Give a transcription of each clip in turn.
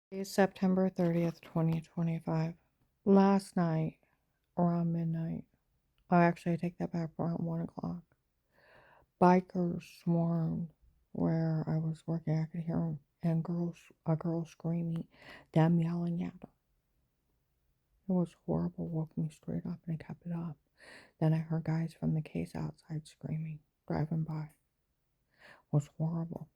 It's September 30th, 2025. Last night, around midnight, oh, actually, I take that back, around 1 o'clock, bikers swarmed where I was working. I could hear them, and a girl screaming, them yelling at her. It was horrible, woke me straight up, and I kept it up. Then I heard guys from the case outside screaming, driving by. It was horrible.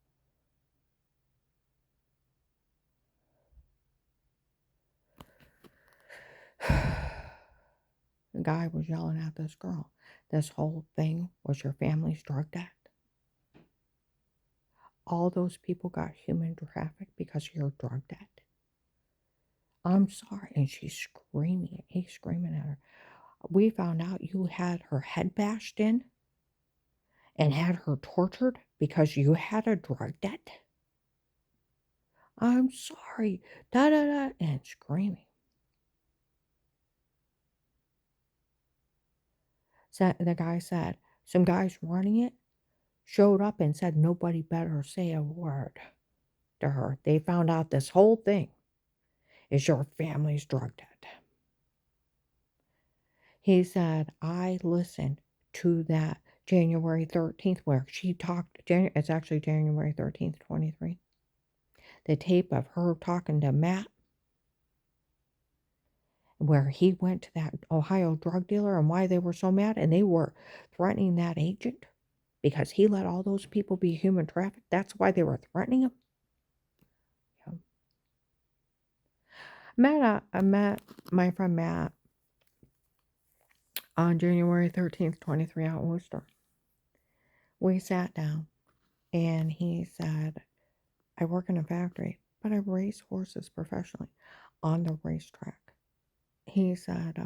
The guy was yelling at this girl. This whole thing was your family's drug debt. All those people got human trafficked because of your drug debt. I'm sorry. And she's screaming. He's screaming at her. We found out you had her head bashed in and had her tortured because you had a drug debt. I'm sorry. Da da da. And screaming. So the guy said, some guys running it showed up and said nobody better say a word to her. They found out this whole thing is your family's drug debt. He said, I listened to that January 13th where she talked, it's actually January 13th, 23. The tape of her talking to Matt, where he went to that Ohio drug dealer and why they were so mad, and they were threatening that agent because he let all those people be human trafficked. That's why they were threatening him. Yeah. I met my friend Matt on January 13th, 23 out in Worcester. We sat down and he said, I work in a factory, but I race horses professionally on the racetrack. He said,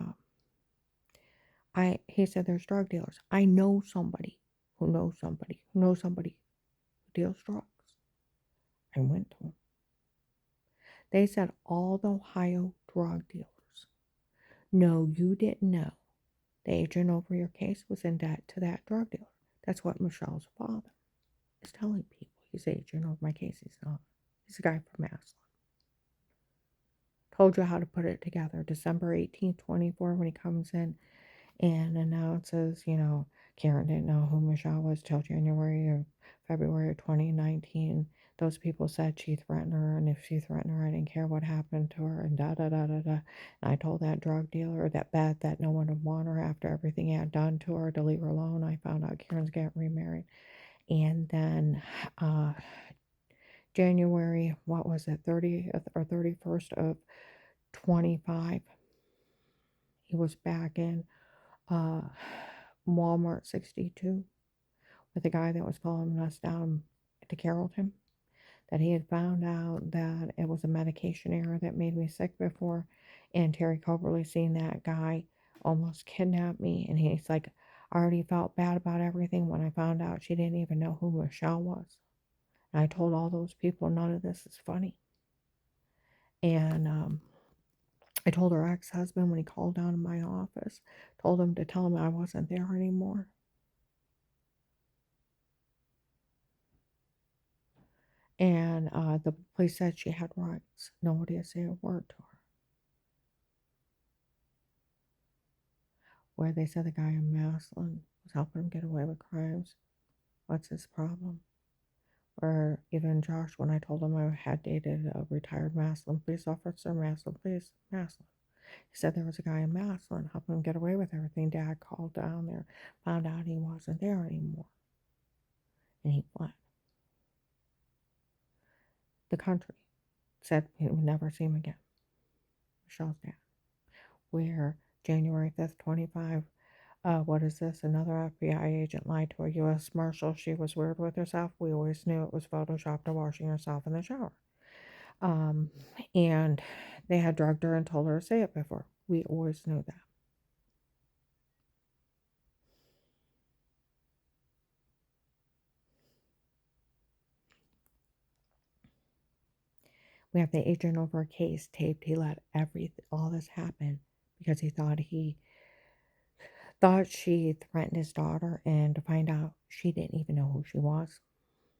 he said, there's drug dealers. I know somebody who knows somebody who knows somebody who deals drugs. I went to him. They said all the Ohio drug dealers. No, you didn't know. The agent over your case was in debt to that drug dealer. That's what Michelle's father is telling people. He's the agent over my case. He's not. He's a guy from Maslin. Told you how to put it together. December 18th, 24, when he comes in and announces, Karen didn't know who Michelle was till January or February of 2019. Those people said she threatened her, and if she threatened her, I didn't care what happened to her, and da da da da da. And I told that drug dealer that bet that no one would want her after everything he had done to her to leave her alone. I found out Karen's getting remarried. And then January, what was it, 30th or 31st of 25, he was back in uh, Walmart 62 with a guy that was following us down to Carrollton, that he had found out that it was a medication error that made me sick before, and Terry Coverly seen that guy almost kidnap me, and he's like, I already felt bad about everything when I found out she didn't even know who Michelle was. And I told all those people none of this is funny. And I told her ex-husband when he called down to my office, told him to tell him I wasn't there anymore. And the police said she had rights. Nobody would say a word to her. Where they said the guy in Maslin was helping him get away with crimes. What's his problem? Or even Josh, when I told him I had dated a retired Maslin police officer, Maslin. He said there was a guy in Maslin helping him get away with everything. Dad called down there, found out he wasn't there anymore, and he fled. The country said he would never see him again. Michelle's dad. Where January 5th, 25, what is this? Another FBI agent lied to a U.S. Marshal. She was weird with herself. We always knew it was photoshopped or washing herself in the shower. And they had drugged her and told her to say it before. We always knew that. We have the agent over a case taped. He let all this happen because he thought she threatened his daughter, and to find out she didn't even know who she was.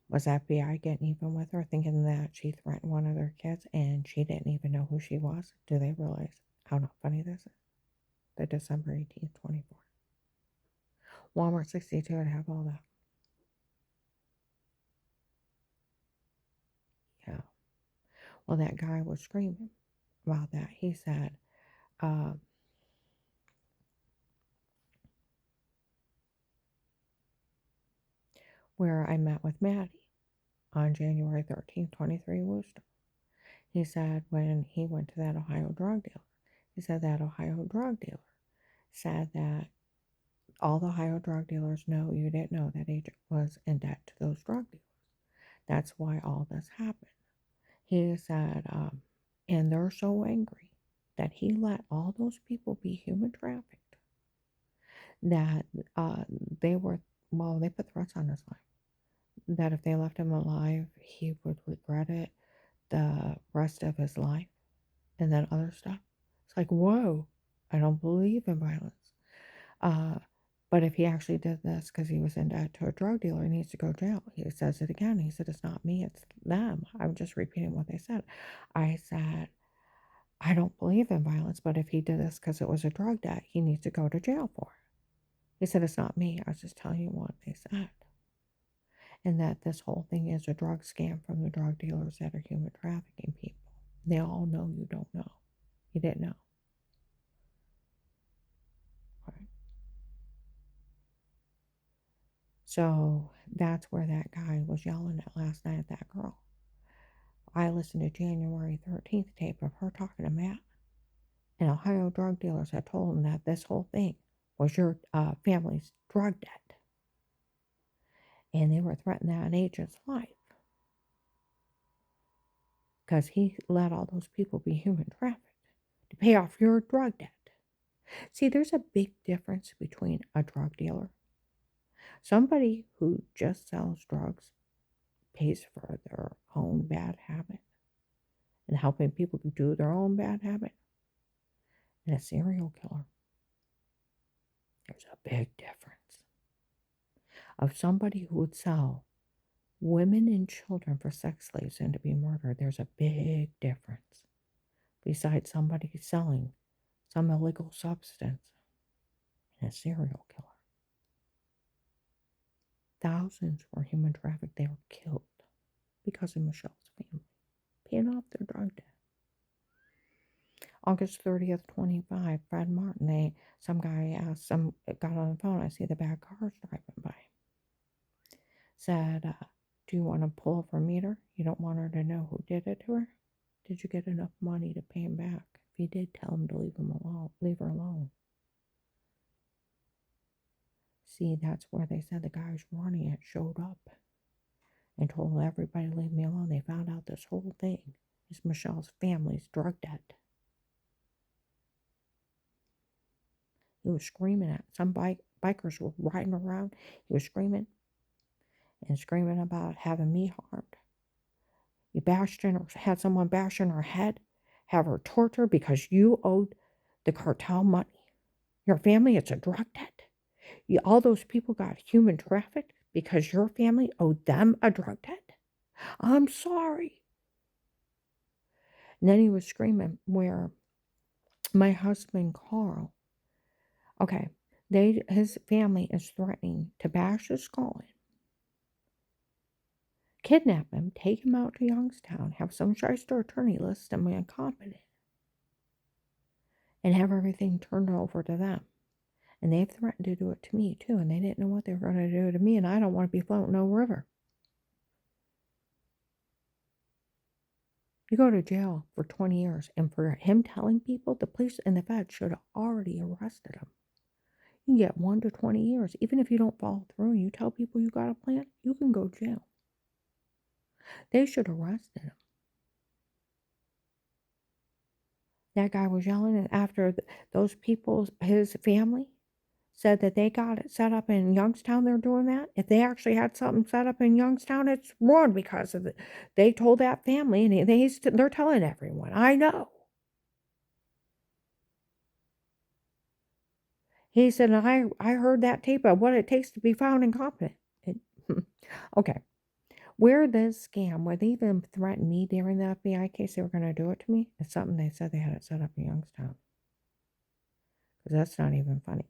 Was FBI getting even with her, thinking that she threatened one of their kids and she didn't even know who she was? Do they realize how not funny this is? The December 18th, 24. Walmart 62 would have all that. Yeah. Well, that guy was screaming about that. He said, uh, where I met with Maddie on January 13th, 23, Worcester. He said when he went to that Ohio drug dealer, he said that Ohio drug dealer said that all the Ohio drug dealers know you didn't know that agent was in debt to those drug dealers. That's why all this happened. He said, and they're so angry that he let all those people be human trafficked that they were, well, they put threats on his life. That if they left him alive, he would regret it the rest of his life. And then other stuff. It's like, whoa, I don't believe in violence. Uh, but if he actually did this because he was in debt to a drug dealer, he needs to go to jail. He says it again. He said, it's not me, it's them. I'm just repeating what they said. I said, I don't believe in violence, but if he did this because it was a drug debt, he needs to go to jail for it. He said, it's not me. I was just telling you what they said. And that this whole thing is a drug scam from the drug dealers that are human trafficking people. They all know you don't know. You didn't know. Right. So that's where that guy was yelling at last night at that girl. I listened to January 13th tape of her talking to Matt. And Ohio drug dealers had told him that this whole thing was your family's drug debt. And they were threatening that agent's life. Because he let all those people be human trafficked to pay off your drug debt. See, there's a big difference between a drug dealer. Somebody who just sells drugs pays for their own bad habit and helping people do their own bad habit. And a serial killer. There's a big difference. Of somebody who would sell women and children for sex slaves and to be murdered, there's a big difference. Besides somebody selling some illegal substance and a serial killer. Thousands were human trafficked. They were killed because of Michelle's family paying off their drug debt. August 30th, 25, Fred Martin, some guy got on the phone, I see the bad cars driving by. Said, do you want to pull up her meter? You don't want her to know who did it to her? Did you get enough money to pay him back? If you did, tell him to leave her alone. See, that's where they said the guys running it showed up and told everybody to leave me alone. They found out this whole thing is Michelle's family's drug debt. He was screaming at some bikers were riding around. He was screaming and screaming about having me harmed. You bashed in or had someone bash in her head, have her tortured because you owed the cartel money. Your family, it's a drug debt. All those people got human trafficked because your family owed them a drug debt. I'm sorry. And then he was screaming where my husband, Carl, okay, his family is threatening to bash his skull in, kidnap him, take him out to Youngstown, have some shyster attorney list him incompetent, and have everything turned over to them. And they've threatened to do it to me too, and they didn't know what they were going to do to me, and I don't want to be floating no river. You go to jail for 20 years, and for him telling people, the police and the feds should have already arrested him. You can get 1 to 20 years. Even if you don't follow through and you tell people you got a plan, you can go to jail. They should have arrested him. That guy was yelling, and after those people, his family, said that they got it set up in Youngstown, they're doing that. If they actually had something set up in Youngstown, it's wrong because of it. They told that family, and they're telling everyone. I know. He said, I heard that tape of what it takes to be found incompetent. Okay. Where this scam, where they even threatened me during the FBI case, they were going to do it to me, it's something they said they had it set up in Youngstown. Because that's not even funny.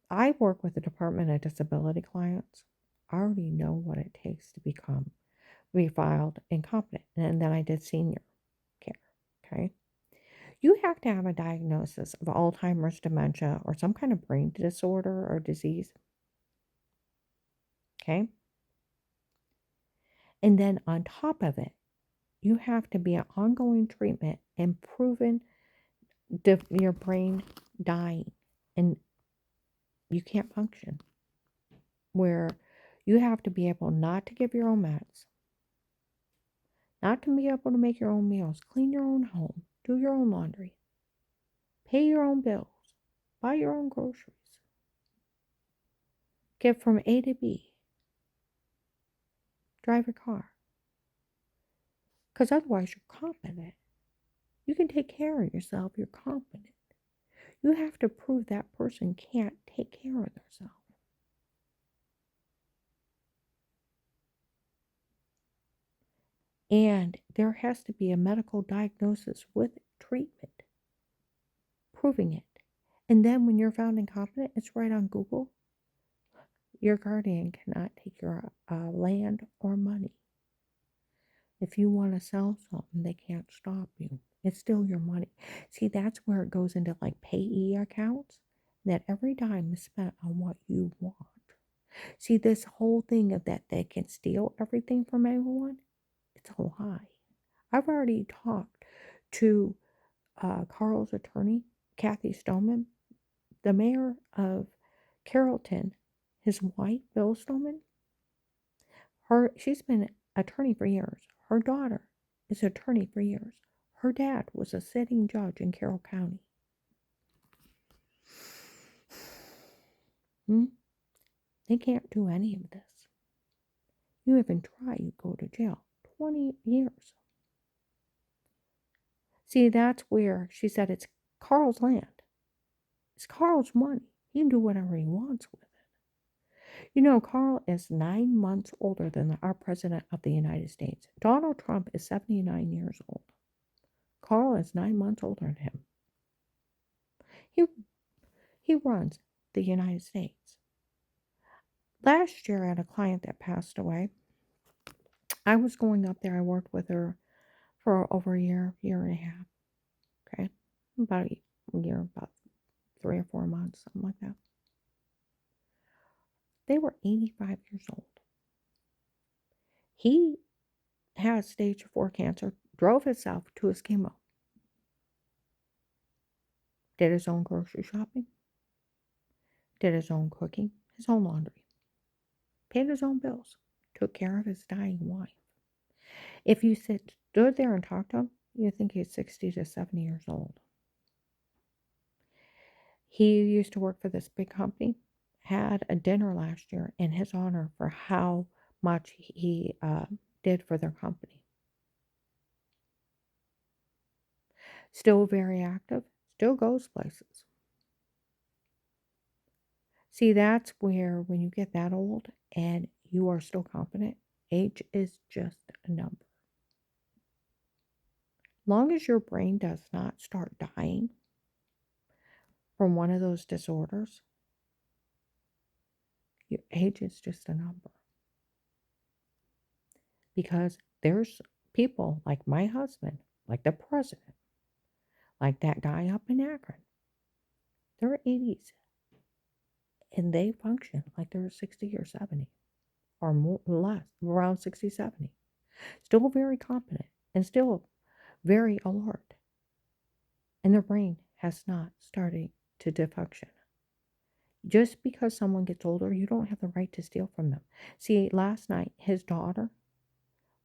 I work with the Department of Disability clients. I already know what it takes to become refiled incompetent. And then I did senior care. Okay. You have to have a diagnosis of Alzheimer's, dementia, or some kind of brain disorder or disease. Okay. And then on top of it, you have to be an ongoing treatment and proven your brain dying and you can't function. Where you have to be able not to give your own meds, not to be able to make your own meals, clean your own home, do your own laundry, pay your own bills, buy your own groceries, get from A to B, drive your car. Because otherwise you're competent. You can take care of yourself, you're competent. You have to prove that person can't take care of themselves. And there has to be a medical diagnosis with treatment proving it. And then when you're found incompetent, it's right on Google. Your guardian cannot take your land or money. If you want to sell something, they can't stop you. It's still your money. See, that's where it goes into like payee accounts, that every dime is spent on what you want. See, this whole thing of that they can steal everything from everyone, it's a lie. I've already talked to Carl's attorney, Kathy Stoneman, the mayor of Carrollton, his wife, Bill Stoneman. She's been attorney for years. Her daughter is attorney for years. Her dad was a sitting judge in Carroll County. They can't do any of this. You even try, you go to jail. 20 years. See, that's where she said it's Carl's land. It's Carl's money. He can do whatever he wants with it. You know, Carl is 9 months older than our President of the United States. Donald Trump is 79 years old. Carl is 9 months older than him. He runs the United States. Last year, I had a client that passed away. I was going up there. I worked with her for over a year and a half. Okay. About a year, about 3 or 4 months, something like that. They were 85 years old. He had stage 4 cancer, drove himself to his chemo, did his own grocery shopping, did his own cooking, his own laundry, paid his own bills, took care of his dying wife. If you stood there and talked to him, you'd think he's 60 to 70 years old. He used to work for this big company, had a dinner last year in his honor for how much he did for their company. Still very active, still goes places. See, that's where when you get that old and you are still competent, age is just a number. Long as your brain does not start dying from one of those disorders, your age is just a number. Because there's people like my husband, like the president, like that guy up in Akron. They're 80s and they function like they're 60 or 70 or more, less, around 60, 70. Still very competent and still very alert. And their brain has not started to defunction. Just because someone gets older, you don't have the right to steal from them. See, last night, his daughter,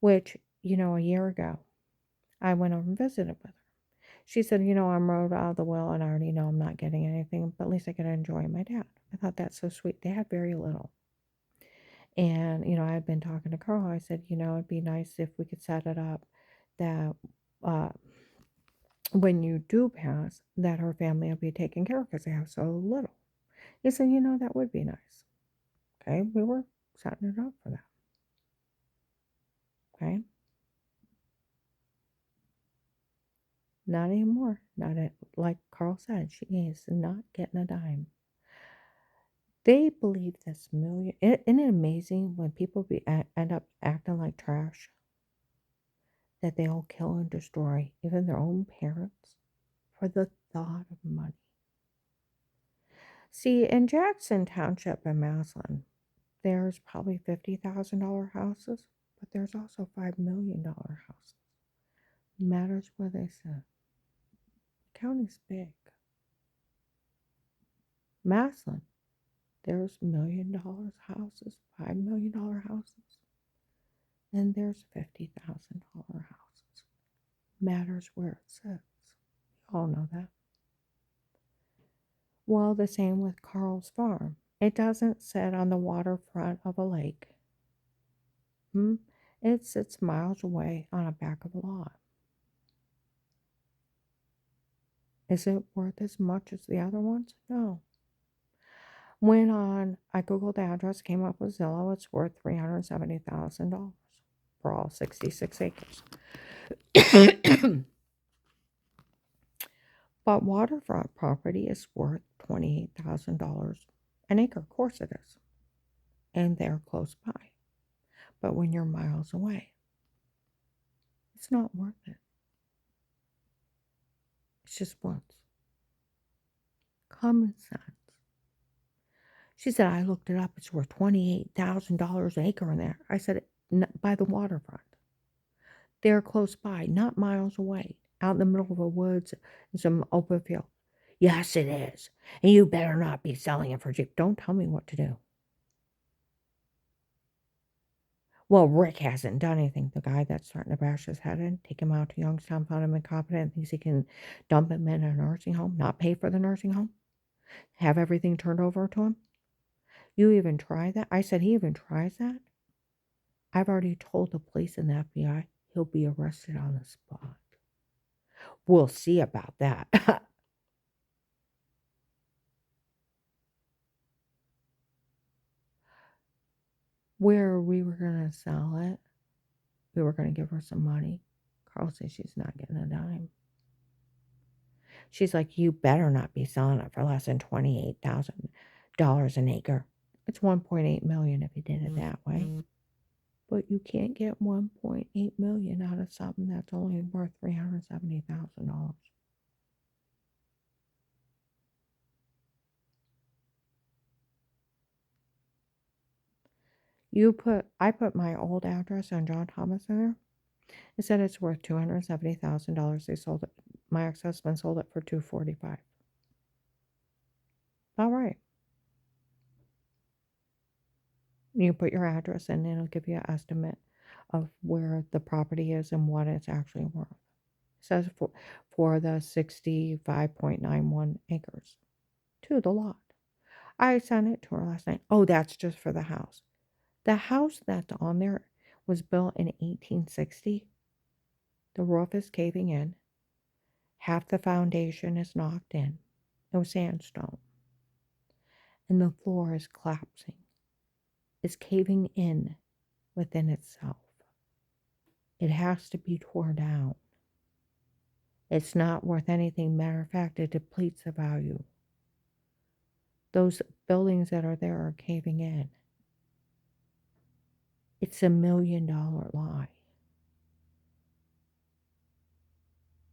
which, a year ago, I went over and visited with her. She said, I'm wrote out of the will and I already know I'm not getting anything, but at least I get to enjoy my dad. I thought that's so sweet. They had very little. And, I had been talking to Carl. I said, it'd be nice if we could set it up that when you do pass, that her family will be taken care of because they have so little. He said, that would be nice. Okay, we were setting it up for that. Okay? Not anymore. Like Carl said, she is not getting a dime. They believe this million. Isn't it amazing when people end up acting like trash that they'll kill and destroy even their own parents for the thought of money? See, in Jackson Township in Maslin, there's probably $50,000 houses, but there's also $5 million houses. Matters where they sit. The county's big. Maslin, there's $1 million houses, $5 million houses, and there's $50,000 houses. Matters where it sits. You all know that. Well, the same with Carl's farm. It doesn't sit on the waterfront of a lake. It sits miles away on a back of a lot. Is it worth as much as the other ones? No. I Googled the address, came up with Zillow, it's worth $370,000 for all 66 acres. But waterfront property is worth $28,000 an acre. Of course it is. And they're close by. But when you're miles away, it's not worth it. It's just once. Common sense. She said, I looked it up. It's worth $28,000 an acre in there. I said, by the waterfront. They're close by, not miles away, out in the middle of the woods in some open field. Yes, it is. And you better not be selling it for cheap. Don't tell me what to do. Well, Rick hasn't done anything. The guy that's starting to bash his head in, take him out to Youngstown, found him incompetent, thinks he can dump him in a nursing home, not pay for the nursing home, have everything turned over to him. You even try that? I said, he even tries that? I've already told the police and the FBI he'll be arrested on the spot. We'll see about that. Where we were going to sell it, we were going to give her some money. Carl says she's not getting a dime. She's like, you better not be selling it for less than $28,000 an acre. It's $1.8 million if you did it that way. But you can't get $1.8 million out of something that's only worth $370,000. I put my old address on John Thomas in there. It said it's worth $270,000. They sold it. My ex-husband sold it for $245,000. All right. You put your address in, and it'll give you an estimate of where the property is and what it's actually worth. It says for the 65.91 acres to the lot. I sent it to her last night. Oh, that's just for the house. The house that's on there was built in 1860. The roof is caving in. Half the foundation is knocked in. No sandstone. And the floor is collapsing. It's caving in within itself. It has to be torn down. It's not worth anything. Matter of fact, it depletes the value. Those buildings that are there are caving in. It's $1 million lie.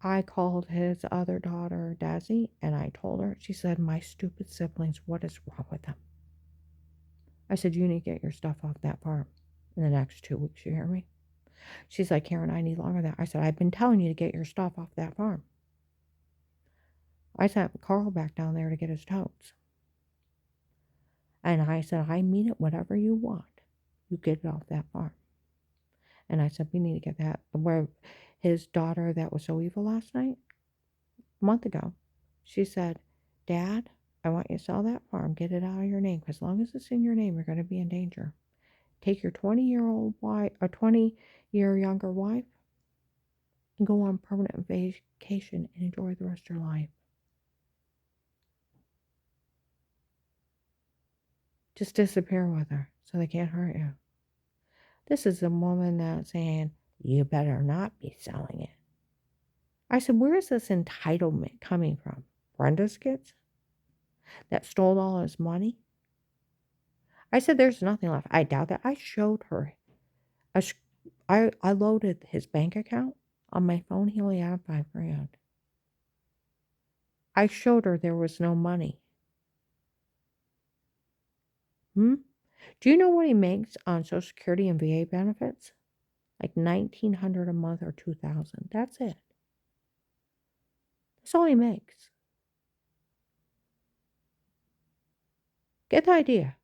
I called his other daughter, Desi, and I told her, she said, my stupid siblings, what is wrong with them? I said, you need to get your stuff off that farm in the next 2 weeks, you hear me? She's like, Karen, I need longer than that. I said, I've been telling you to get your stuff off that farm. I sent Carl back down there to get his totes. And I said, I mean it, whatever you want. You get it off that farm. And I said, we need to get that. Where his daughter that was so evil last night, a month ago, she said, Dad, I want you to sell that farm. Get it out of your name. Because as long as it's in your name, you're going to be in danger. Take your 20-year-old wife, or 20-year younger wife, and go on permanent vacation and enjoy the rest of your life. Just disappear with her so they can't hurt you. This is a woman that's saying, you better not be selling it. I said, where is this entitlement coming from? Brenda's kids that stole all his money? I said, there's nothing left. I doubt that. I showed her. I loaded his bank account on my phone. He only had $5,000. I showed her there was no money. Do you know what he makes on Social Security and VA benefits? Like $1,900 a month or $2,000. That's it. That's all he makes. Get the idea.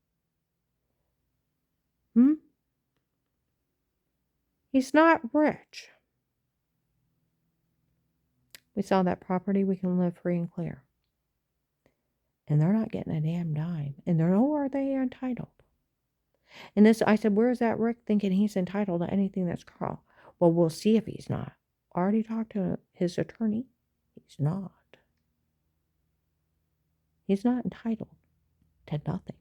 He's not rich. We sell that property, we can live free and clear. And they're not getting a damn dime. And they're nowhere are they entitled. And this, I said, where's that Rick thinking he's entitled to anything that's Carl? Well, we'll see if he's not. Already talked to his attorney. He's not. He's not entitled to nothing.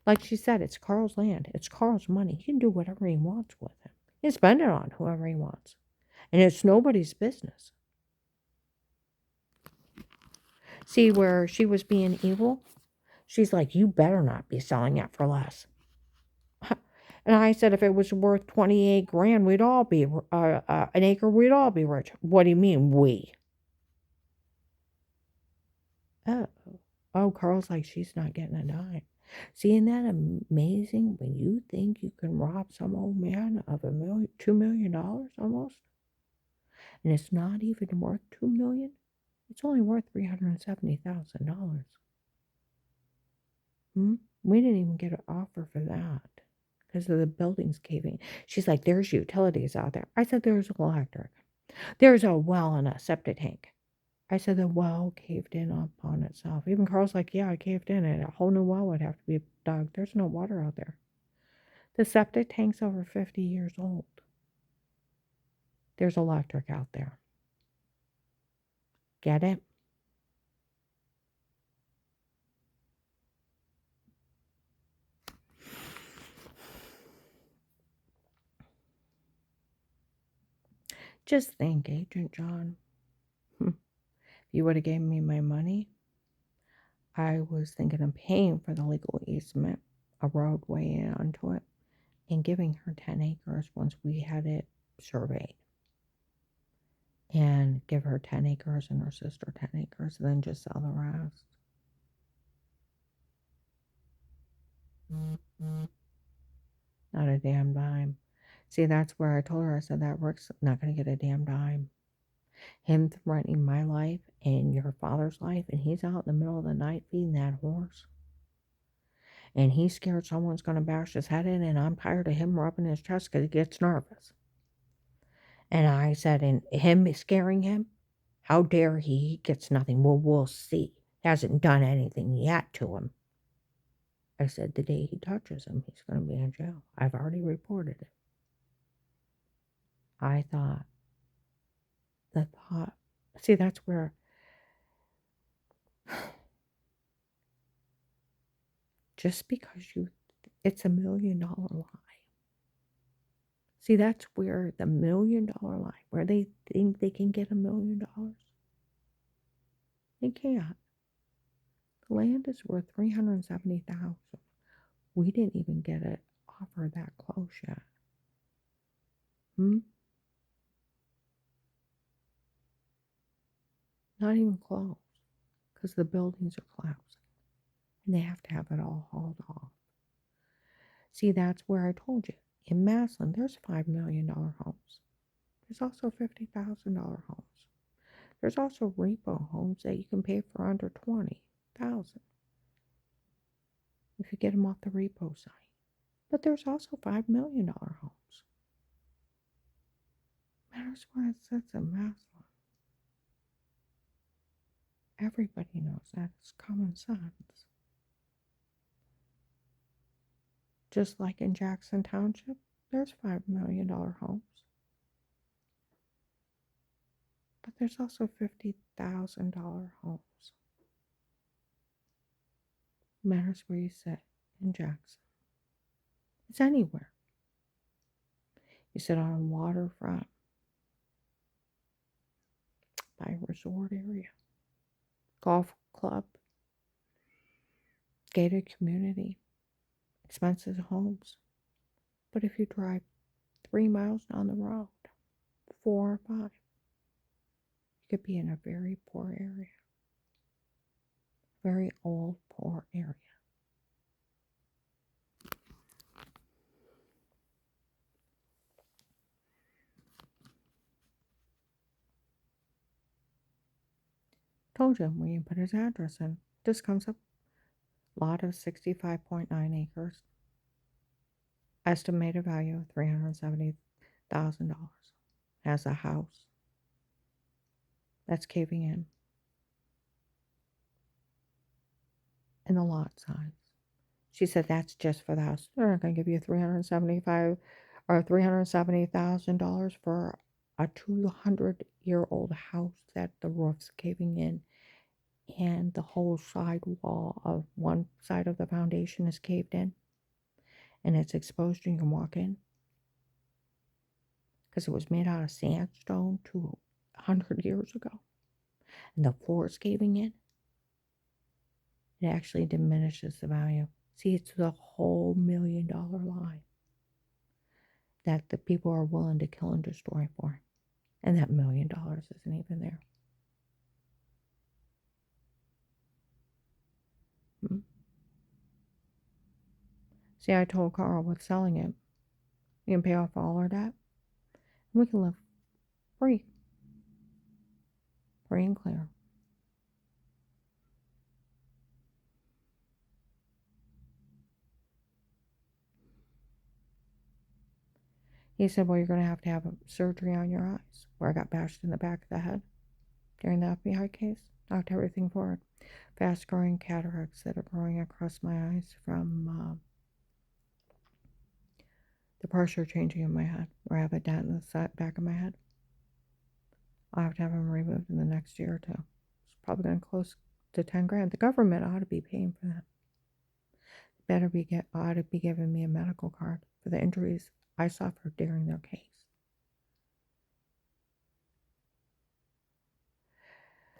Like she said, it's Carl's land. It's Carl's money. He can do whatever he wants with it. He can spend it on whoever he wants. And it's nobody's business. See where she was being evil? She's like, you better not be selling it for less. And I said, if it was worth 28 grand, we'd all be, an acre, we'd all be rich. What do you mean, we? Oh, Carl's like, she's not getting a dime. See, isn't that amazing when you think you can rob some old man of $2 million almost? And it's not even worth $2 million. It's only worth $370,000. We didn't even get an offer for that because of the buildings caving. She's like, there's utilities out there. I said, there's electric. There's a well and a septic tank. I said, the well caved in upon itself. Even Carl's like, yeah, I caved in and a whole new well would have to be dug. There's no water out there. The septic tank's over 50 years old. There's electric out there. Get it? Just think, Agent John. If you would have given me my money, I was thinking of paying for the legal easement, a roadway onto it, and giving her 10 acres once we had it surveyed. And give her 10 acres and her sister 10 acres, and then just sell the rest. Not a damn dime. See, that's where I told her, I said, that Rick's not going to get a damn dime. Him threatening my life and your father's life, and he's out in the middle of the night feeding that horse. And he's scared someone's going to bash his head in, and I'm tired of him rubbing his chest because he gets nervous. And I said, and him scaring him, how dare he? He gets nothing. Well, we'll see. He hasn't done anything yet to him. I said, the day he touches him, he's going to be in jail. I've already reported it. I thought, see, that's where, just because it's $1 million lie. See, that's where the $1 million lie, where they think they can get $1 million. They can't. The land is worth $370,000. We didn't even get it offered that close yet. Not even close, because the buildings are collapsing, and they have to have it all hauled off. See, that's where I told you. In Massillon, there's $5 million homes. There's also $50,000 homes. There's also repo homes that you can pay for under $20,000 if you get them off the repo site. But there's also $5 million homes. Matters where it sits in Massillon. Everybody knows that. It's common sense. Just like in Jackson Township, there's $5 million homes. But there's also $50,000 homes. Matters where you sit in Jackson. It's anywhere. You sit on a waterfront by a resort area, golf club, gated community, expensive homes. But if you drive 3 miles down the road, 4 or 5, you could be in a very poor area, very old, poor area. Told you when you put his address in. This comes up. Lot of 65.9 acres. Estimated value of $370,000. Has a house that's caving in. And the lot size. She said that's just for the house. They're not going to give you $370,000 for a 200-year-old house that the roof's caving in, and the whole side wall of one side of the foundation is caved in, and it's exposed and you can walk in because it was made out of sandstone 200 years ago, and the floor is caving in. It actually diminishes the value. See, it's the whole $1 million lie that the people are willing to kill and destroy for. And that $1 million isn't even there. Hmm? See, I told Carl with selling it, we can pay off all our debt, and we can live free. Free and clear. He said, well, you're going to have a surgery on your eyes, where I got bashed in the back of the head during the FBI case. Knocked everything forward. Fast-growing cataracts that are growing across my eyes from the pressure changing in my head, where I have a dent in the back of my head. I'll have to have them removed in the next year or two. It's probably going to close to 10 grand. The government ought to be paying for that. Ought to be giving me a medical card for the injuries I suffered during their case.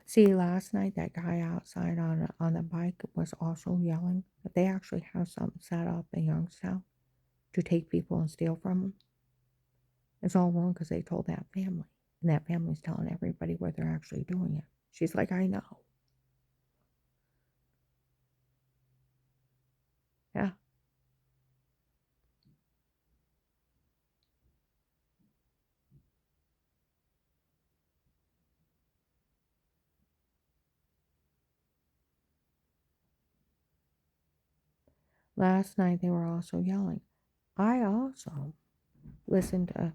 See, last night that guy outside on the bike was also yelling that they actually have something set up in Youngstown to take people and steal from them. It's all wrong because they told that family, and that family's telling everybody where they're actually doing it. She's like, I know. Yeah. Last night they were also yelling. I also listened to